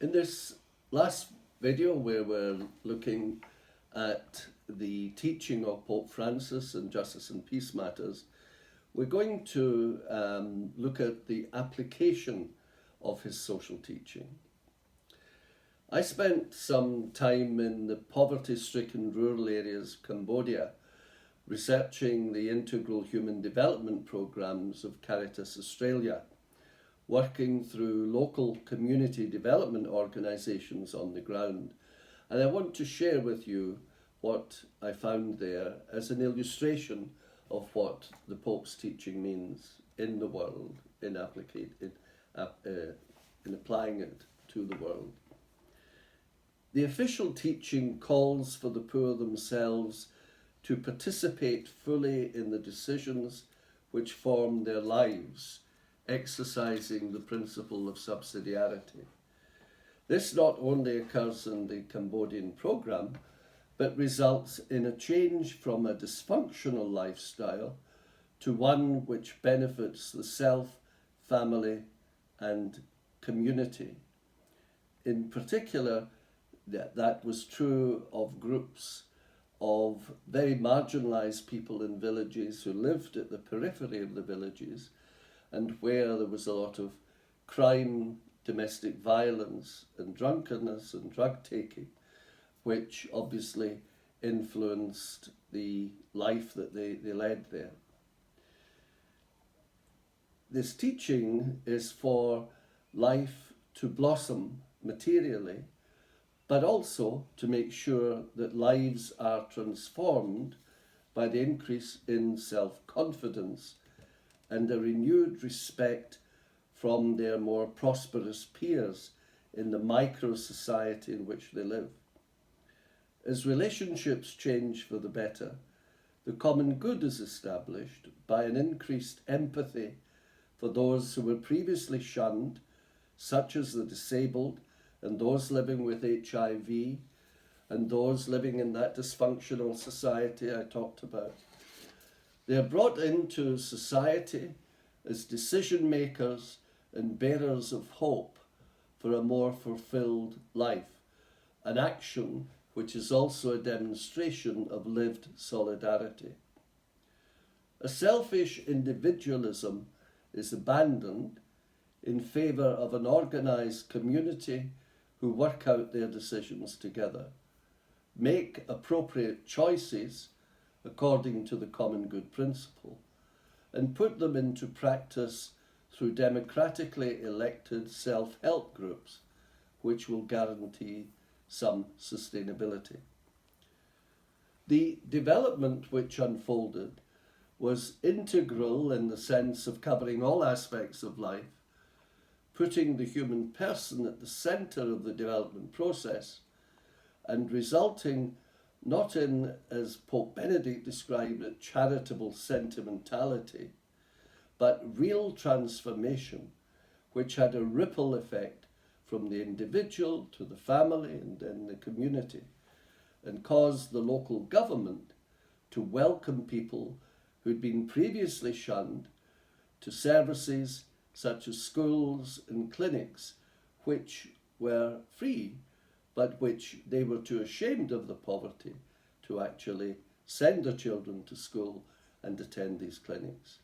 In this last video, where we're looking at the teaching of Pope Francis in Justice and Peace Matters, we're going to look at the application of his social teaching. I spent some time in the poverty-stricken rural areas of Cambodia researching the integral human development programs of Caritas Australia, working through local community development organisations on the ground. And I want to share with you what I found there as an illustration of what the Pope's teaching means in the world, in applying it to the world. The official teaching calls for the poor themselves to participate fully in the decisions which form their lives, exercising the principle of subsidiarity. This not only occurs in the Cambodian programme, but results in a change from a dysfunctional lifestyle to one which benefits the self, family, and community. In particular, that was true of groups of very marginalised people in villages who lived at the periphery of the villages and where there was a lot of crime, domestic violence and drunkenness and drug taking, which obviously influenced the life that they led there. This teaching is for life to blossom materially, but also to make sure that lives are transformed by the increase in self-confidence and a renewed respect from their more prosperous peers in the micro-society in which they live. As relationships change for the better, the common good is established by an increased empathy for those who were previously shunned, such as the disabled, and those living with HIV, and those living in that dysfunctional society I talked about. They are brought into society as decision makers and bearers of hope for a more fulfilled life, an action which is also a demonstration of lived solidarity. A selfish individualism is abandoned in favour of an organised community who work out their decisions together, make appropriate choices according to the common good principle, and put them into practice through democratically elected self-help groups, which will guarantee some sustainability. The development which unfolded was integral in the sense of covering all aspects of life, putting the human person at the centre of the development process, and resulting not in, as Pope Benedict described it, charitable sentimentality, but real transformation, which had a ripple effect from the individual to the family and then the community, and caused the local government to welcome people who'd been previously shunned to services such as schools and clinics, which were free, but which they were too ashamed of the poverty to actually send their children to school and attend these clinics.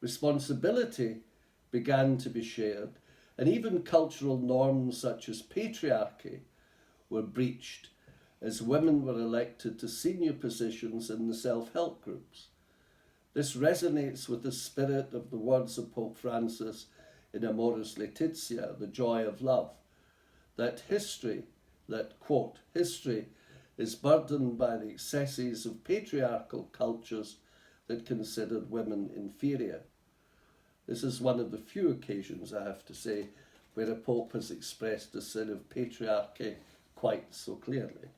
Responsibility began to be shared, and even cultural norms such as patriarchy were breached as women were elected to senior positions in the self-help groups. This resonates with the spirit of the words of Pope Francis in Amoris Laetitia, the joy of love, that history, quote, history is burdened by the excesses of patriarchal cultures that considered women inferior. This is one of the few occasions, I have to say, where a Pope has expressed a sin of patriarchy quite so clearly.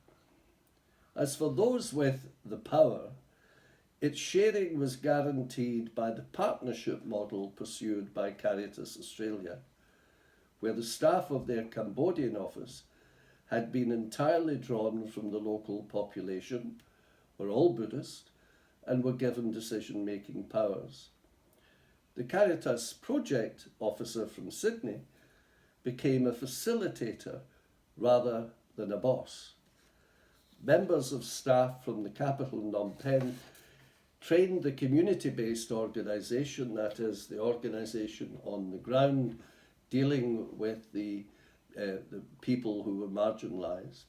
As for those with the power, its sharing was guaranteed by the partnership model pursued by Caritas Australia, where the staff of their Cambodian office had been entirely drawn from the local population, were all Buddhist, and were given decision-making powers. The Caritas project officer from Sydney became a facilitator rather than a boss. Members of staff from the capital, Phnom Penh, trained the community-based organisation, that is, the organisation on the ground dealing with the people who were marginalised,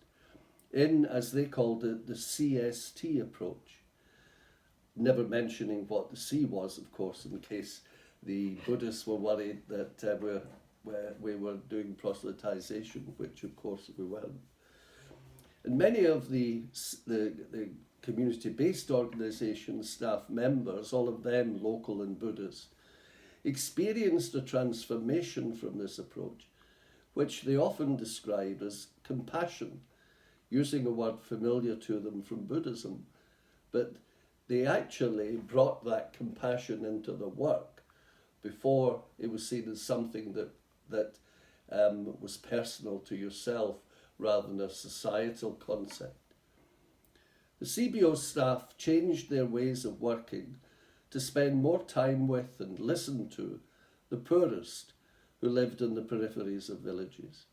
in, as they called it, the CST approach. Never mentioning what the C was, of course, in case the Buddhists were worried that we were doing proselytization, which of course we weren't. And many of the community-based organisation staff members, all of them local and Buddhist, experienced a transformation from this approach, which they often describe as compassion, using a word familiar to them from Buddhism. But they actually brought that compassion into the work before it was seen as something that was personal to yourself rather than a societal concept. The CBO staff changed their ways of working to spend more time with and listen to the poorest who lived in the peripheries of villages.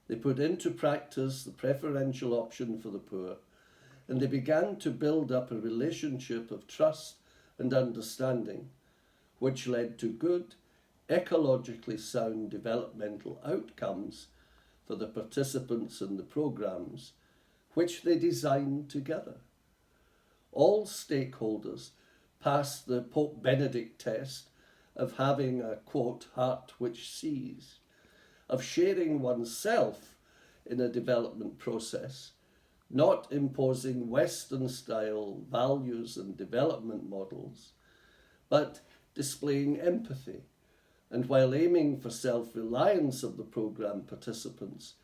They put into practice the preferential option for the poor, and they began to build up a relationship of trust and understanding, which led to good, ecologically sound developmental outcomes for the participants in the programs, which they designed together. All stakeholders passed the Pope Benedict test of having a, quote, heart which sees, of sharing oneself in a development process, not imposing Western-style values and development models, but displaying empathy, and while aiming for self-reliance of the programme participants,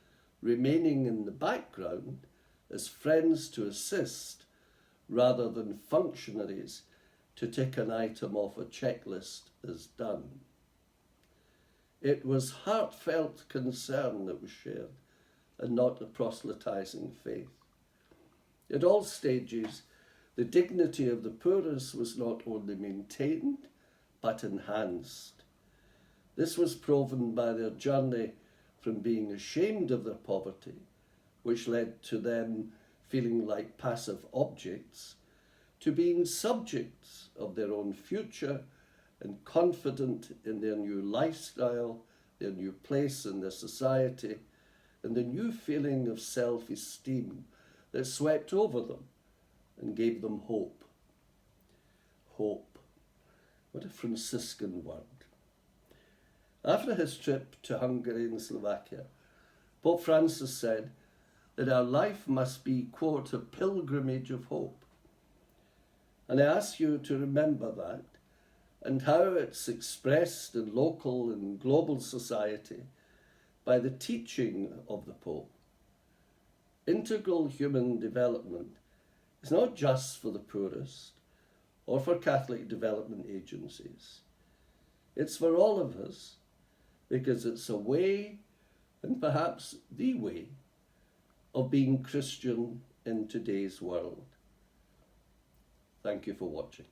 remaining in the background as friends to assist rather than functionaries to tick an item off a checklist as done. It was heartfelt concern that was shared, and not a proselytizing faith. At all stages, the dignity of the poorest was not only maintained, but enhanced. This was proven by their journey from being ashamed of their poverty, which led to them feeling like passive objects, to being subjects of their own future and confident in their new lifestyle, their new place in their society, and the new feeling of self-esteem that swept over them and gave them hope. Hope. What a Franciscan word. After his trip to Hungary and Slovakia, Pope Francis said that our life must be, quote, a pilgrimage of hope. And I ask you to remember that and how it's expressed in local and global society by the teaching of the Pope. Integral human development is not just for the poorest or for Catholic development agencies. It's for all of us, because it's a way, and perhaps the way, of being Christian in today's world. Thank you for watching.